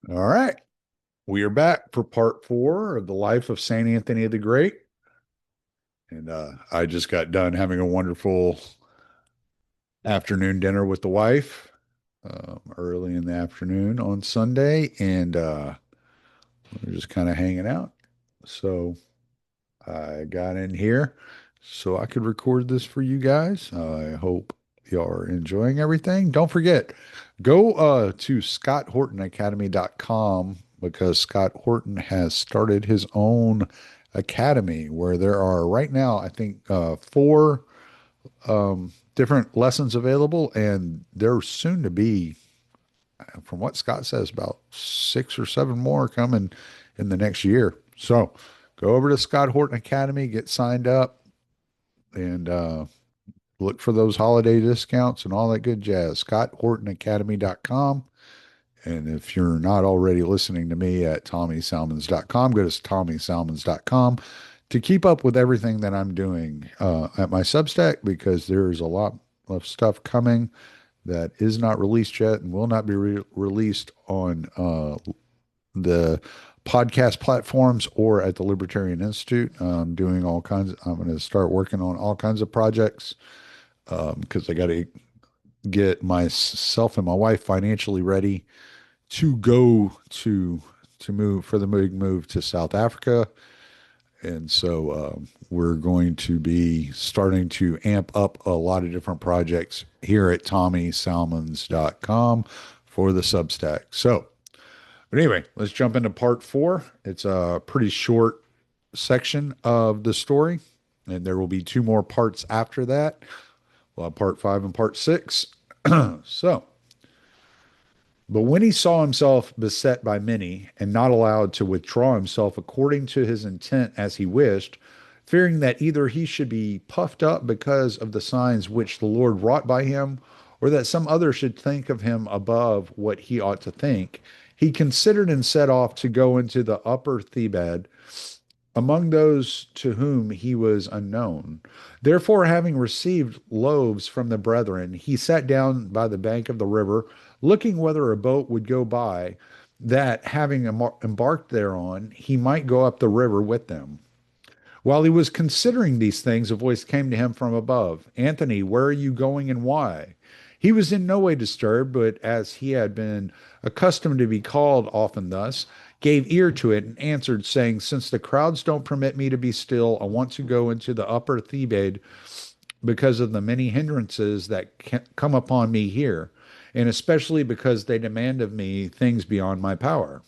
All right. We are back for part four of the life of Saint Anthony the Great. And I just got done having a wonderful afternoon dinner with the wife early in the afternoon on Sunday. And we are just kind of hanging out. So I got in here so I could record this for you guys. I hope y'all are enjoying everything. Don't forget, go to scotthortonacademy.com because Scott Horton has started his own academy where there are right now, I think, four different lessons available, and there's soon to be, from what Scott says, about six or seven more coming in the next year. So go over to Scott Horton Academy, get signed up, and look for those holiday discounts and all that good jazz. ScottHortonAcademy.com. And if you're not already listening to me at TommySalmons.com, go to TommySalmons.com to keep up with everything that I'm doing at my Substack because there's a lot of stuff coming that is not released yet and will not be released on the podcast platforms or at the Libertarian Institute. I'm doing all kinds. I'm going to start working on all kinds of projects because I got to get myself and my wife financially ready to go to move for the big move to South Africa. And so we're going to be starting to amp up a lot of different projects here at TommySalmons.com for the Substack. So, but anyway, let's jump into part four. It's a pretty short section of the story, and there will be two more parts after that. Well, part five and part six. So, but when he saw himself beset by many and not allowed to withdraw himself according to his intent as he wished, fearing that either he should be puffed up because of the signs which the Lord wrought by him, or that some other should think of him above what he ought to think, he considered and set off to go into the upper Thebaid among those to whom he was unknown. Therefore, having received loaves from the brethren, he sat down by the bank of the river, looking whether a boat would go by, that having embarked thereon, he might go up the river with them. While he was considering these things, a voice came to him from above, Anthony, where are you going and why? He was in no way disturbed, but as he had been accustomed to be called often thus, gave ear to it and answered, saying, since the crowds don't permit me to be still, I want to go into the upper Thebaid because of the many hindrances that come upon me here, and especially because they demand of me things beyond my power.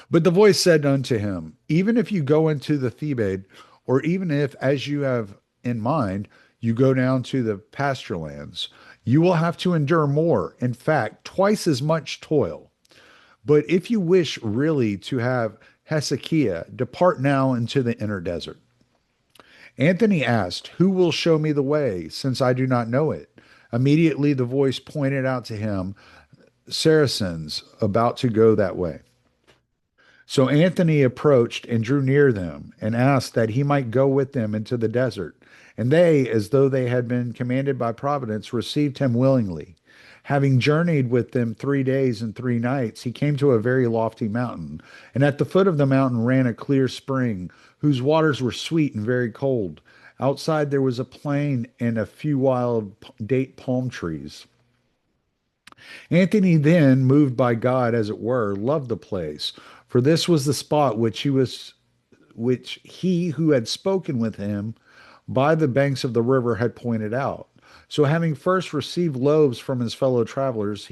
But the voice said unto him, even if you go into the Thebaid, or even if, as you have in mind, you go down to the pasture lands, you will have to endure more, in fact, twice as much toil. But if you wish really to have Hezekiah, depart now into the inner desert. Anthony asked, who will show me the way, since I do not know it? Immediately the voice pointed out to him Saracens about to go that way. So Anthony approached and drew near them and asked that he might go with them into the desert. And they, as though they had been commanded by providence, received him willingly. Having journeyed with them 3 days and 3 nights, he came to a very lofty mountain. And at the foot of the mountain ran a clear spring, whose waters were sweet and very cold. Outside there was a plain and a few wild date palm trees. Anthony then, moved by God, as it were, loved the place, for this was the spot which he who had spoken with him by the banks of the river had pointed out. So having first received loaves from his fellow travelers,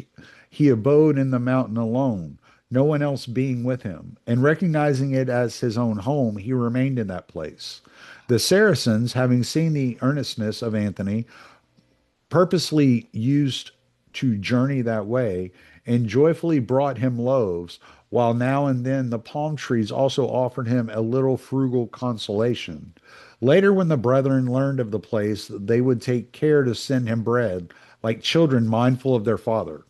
he abode in the mountain alone, no one else being with him. And recognizing it as his own home, he remained in that place. The Saracens, having seen the earnestness of Anthony, purposely used to journey that way and joyfully brought him loaves, while now and then the palm trees also offered him a little frugal consolation. Later, when the brethren learned of the place, they would take care to send him bread, like children mindful of their father.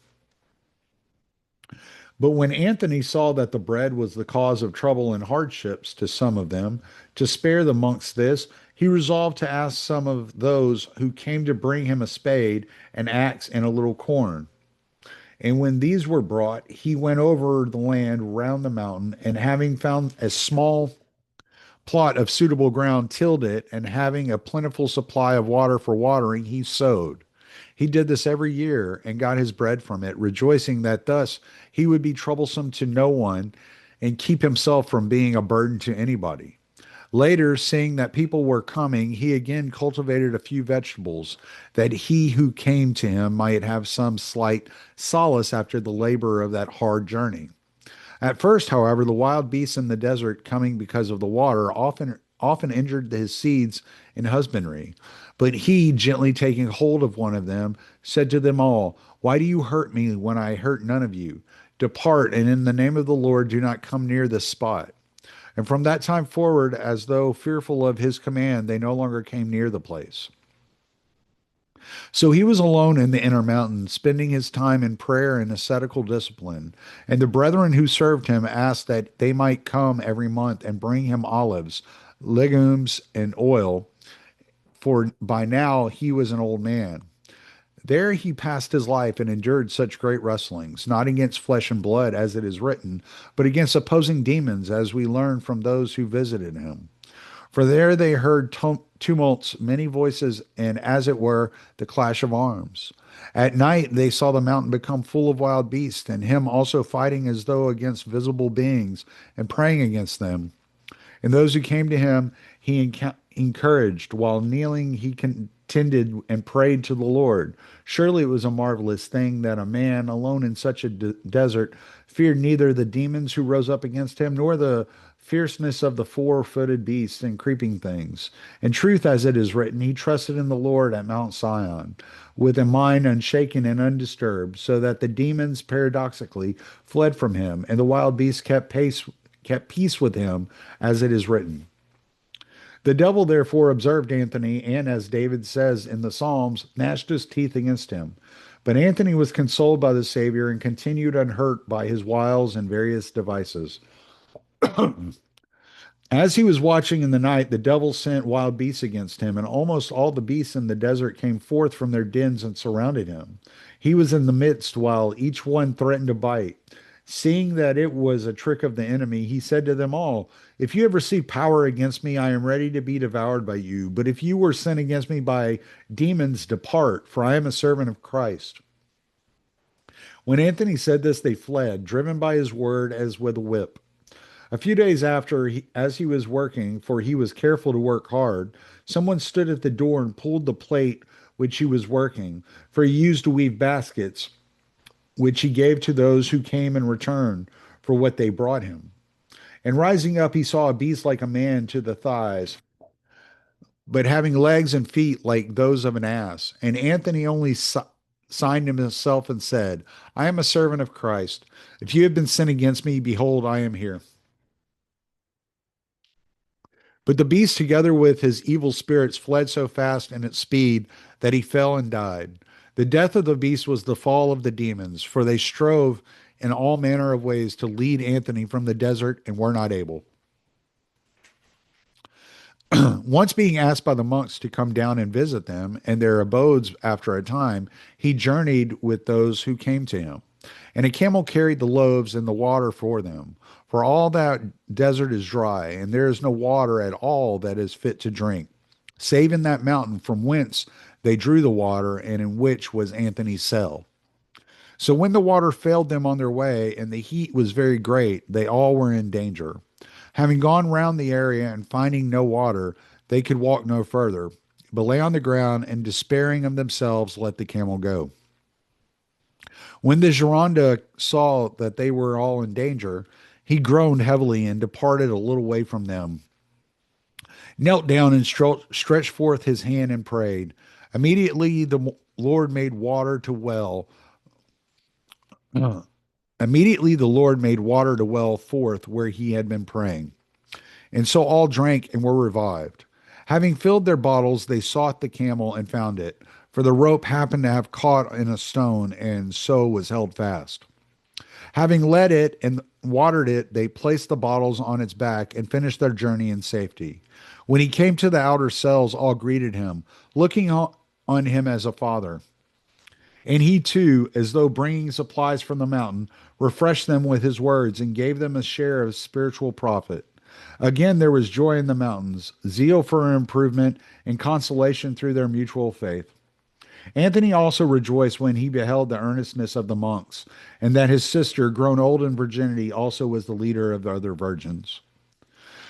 But when Anthony saw that the bread was the cause of trouble and hardships to some of them, to spare the monks this, he resolved to ask some of those who came to bring him a spade, an axe, and a little corn. And when these were brought, he went over the land round the mountain, and having found a small plot of suitable ground, tilled it, and having a plentiful supply of water for watering, he sowed. He did this every year and got his bread from it, rejoicing that thus he would be troublesome to no one and keep himself from being a burden to anybody. Later, seeing that people were coming, he again cultivated a few vegetables, that he who came to him might have some slight solace after the labor of that hard journey. At first, however, the wild beasts in the desert, coming because of the water, often injured his seeds in husbandry. But he, gently taking hold of one of them, said to them all, "Why do you hurt me when I hurt none of you? Depart, and in the name of the Lord do not come near this spot." And from that time forward, as though fearful of his command, they no longer came near the place. So he was alone in the inner mountain, spending his time in prayer and ascetical discipline. And the brethren who served him asked that they might come every month and bring him olives, legumes, and oil, for by now he was an old man. There he passed his life and endured such great wrestlings, not against flesh and blood, as it is written, but against opposing demons, as we learn from those who visited him. For there they heard tumults, many voices, and as it were, the clash of arms. At night they saw the mountain become full of wild beasts, and him also fighting as though against visible beings, and praying against them. And those who came to him he encouraged. While kneeling, he contended and prayed to the Lord. Surely it was a marvelous thing that a man alone in such a desert feared neither the demons who rose up against him, nor the fierceness of the four-footed beasts and creeping things. In truth, as it is written, he trusted in the Lord at Mount Sion, with a mind unshaken and undisturbed, so that the demons paradoxically fled from him, and the wild beasts kept peace with him, as it is written. The devil therefore observed Anthony, and as David says in the Psalms, gnashed his teeth against him. But Anthony was consoled by the Savior and continued unhurt by his wiles and various devices. As he was watching in the night, the devil sent wild beasts against him, and almost all the beasts in the desert came forth from their dens and surrounded him. He was in the midst, while each one threatened to bite. Seeing that it was a trick of the enemy, he said to them all, "If you have received power against me, I am ready to be devoured by you. But if you were sent against me by demons, depart, for I am a servant of Christ." When Anthony said this, they fled, driven by his word as with a whip. A few days after, as he was working, for he was careful to work hard, someone stood at the door and pulled the plate which he was working, for he used to weave baskets, which he gave to those who came in return for what they brought him. And rising up, he saw a beast like a man to the thighs, but having legs and feet like those of an ass. And Anthony only signed himself and said, "I am a servant of Christ. If you have been sent against me, behold, I am here." But the beast, together with his evil spirits, fled so fast in its speed that he fell and died. The death of the beast was the fall of the demons, for they strove in all manner of ways to lead Anthony from the desert and were not able. Once being asked by the monks to come down and visit them and their abodes after a time, he journeyed with those who came to him. And a camel carried the loaves and the water for them. For all that desert is dry, and there is no water at all that is fit to drink, save in that mountain from whence they drew the water, and in which was Anthony's cell. So when the water failed them on their way, and the heat was very great, they all were in danger. Having gone round the area and finding no water, they could walk no further, but lay on the ground, and despairing of themselves, let the camel go. When the Gironda saw that they were all in danger, he groaned heavily and departed a little way from them, knelt down and stretched forth his hand and prayed. Immediately the Lord made water to well. Uh, Immediately the Lord made water to well forth where he had been praying. And so all drank and were revived. Having filled their bottles, they sought the camel and found it, for the rope happened to have caught in a stone, and so was held fast. Having led it and watered it, they placed the bottles on its back and finished their journey in safety. When he came to the outer cells, all greeted him, looking on him as a father. And he too, as though bringing supplies from the mountain, refreshed them with his words and gave them a share of spiritual profit. Again, there was joy in the mountains, zeal for improvement, and consolation through their mutual faith. Anthony also rejoiced when he beheld the earnestness of the monks, and that his sister, grown old in virginity, also was the leader of the other virgins.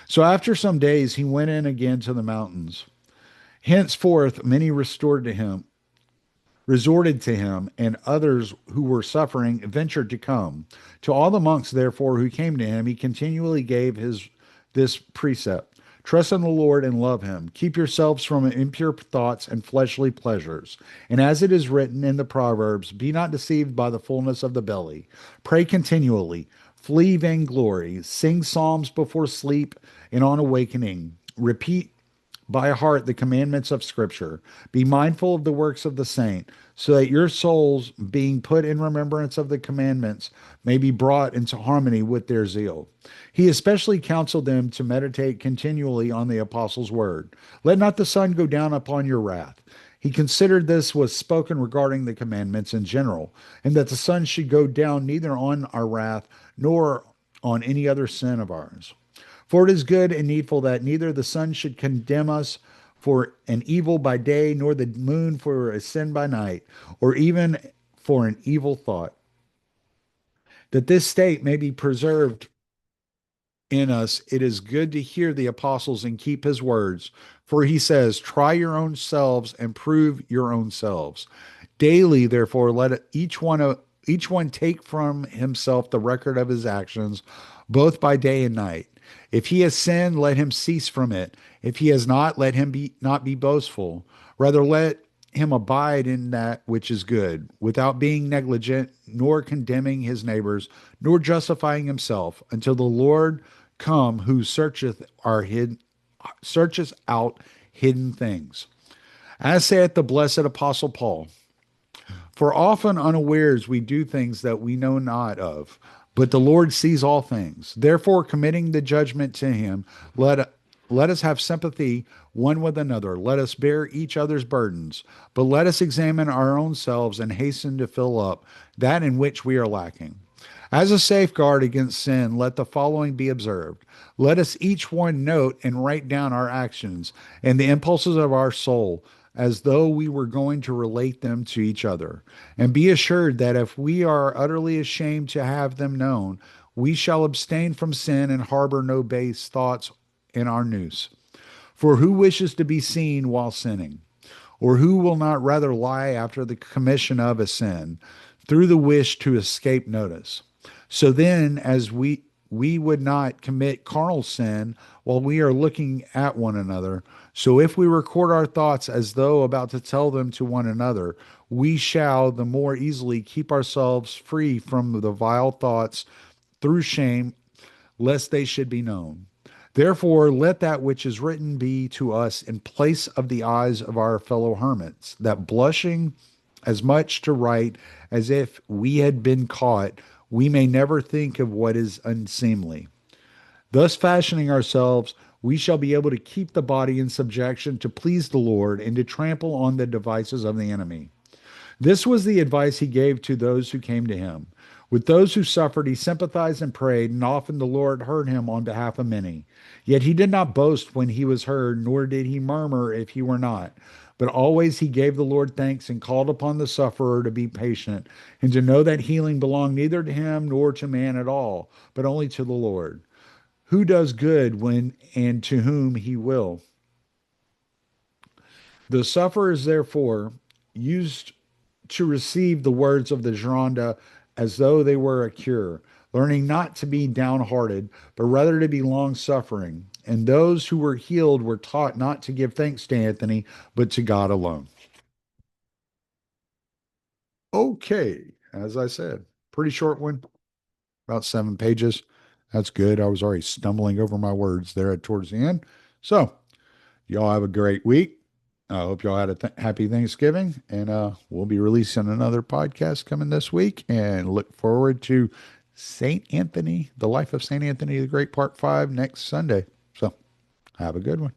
So after some days, he went in again to the mountains. Henceforth, many resorted to him, and others who were suffering ventured to come. To all the monks, therefore, who came to him, he continually gave his this precept: trust in the Lord and love him. Keep yourselves from impure thoughts and fleshly pleasures. And as it is written in the Proverbs, be not deceived by the fullness of the belly. Pray continually. Flee vainglory. Sing psalms before sleep and on awakening. Repeat by heart the commandments of Scripture. Be mindful of the works of the saint, so that your souls, being put in remembrance of the commandments, may be brought into harmony with their zeal. He especially counseled them to meditate continually on the apostles' word. Let not the sun go down upon your wrath. He considered this was spoken regarding the commandments in general, and that the sun should go down neither on our wrath nor on any other sin of ours. For it is good and needful that neither the sun should condemn us for an evil by day, nor the moon for a sin by night, or even for an evil thought, that this state may be preserved in us. It is good to hear the apostles and keep his words. For he says, try your own selves and prove your own selves. Daily, therefore, let each one take from himself the record of his actions, both by day and night. If he has sinned, let him cease from it. If he has not, let him be not be boastful. Rather, let him abide in that which is good, without being negligent, nor condemning his neighbors, nor justifying himself, until the Lord come, who searcheth out hidden things. As saith the blessed apostle Paul, for often unawares we do things that we know not of, but the Lord sees all things. Therefore, committing the judgment to him, let us have sympathy one with another. Let us bear each other's burdens, but let us examine our own selves and hasten to fill up that in which we are lacking. As a safeguard against sin, let the following be observed. Let us each one note and write down our actions and the impulses of our soul, as though we were going to relate them to each other. And be assured that if we are utterly ashamed to have them known, we shall abstain from sin and harbor no base thoughts in our noose. For who wishes to be seen while sinning? Or who will not rather lie after the commission of a sin, through the wish to escape notice? So then, as we would not commit carnal sin while we are looking at one another, so if we record our thoughts as though about to tell them to one another, we shall the more easily keep ourselves free from the vile thoughts through shame, lest they should be known. Therefore, let that which is written be to us in place of the eyes of our fellow hermits, that blushing as much to write as if we had been caught, we may never think of what is unseemly. Thus fashioning ourselves, we shall be able to keep the body in subjection to please the Lord and to trample on the devices of the enemy. This was the advice he gave to those who came to him. With those who suffered, he sympathized and prayed, and often the Lord heard him on behalf of many. Yet he did not boast when he was heard, nor did he murmur if he were not. But always he gave the Lord thanks and called upon the sufferer to be patient, and to know that healing belonged neither to him nor to man at all, but only to the Lord, who does good when and to whom he will. The sufferers, therefore, used to receive the words of the Gironda as though they were a cure, learning not to be downhearted, but rather to be long suffering. And those who were healed were taught not to give thanks to Anthony, but to God alone. Okay, as I said, pretty short one, about 7 pages. That's good. I was already stumbling over my words there towards the end. So, y'all have a great week. I hope y'all had a happy Thanksgiving, and we'll be releasing another podcast coming this week. And look forward to Saint Anthony, the life of Saint Anthony the Great, Part 5 next Sunday. So, have a good one.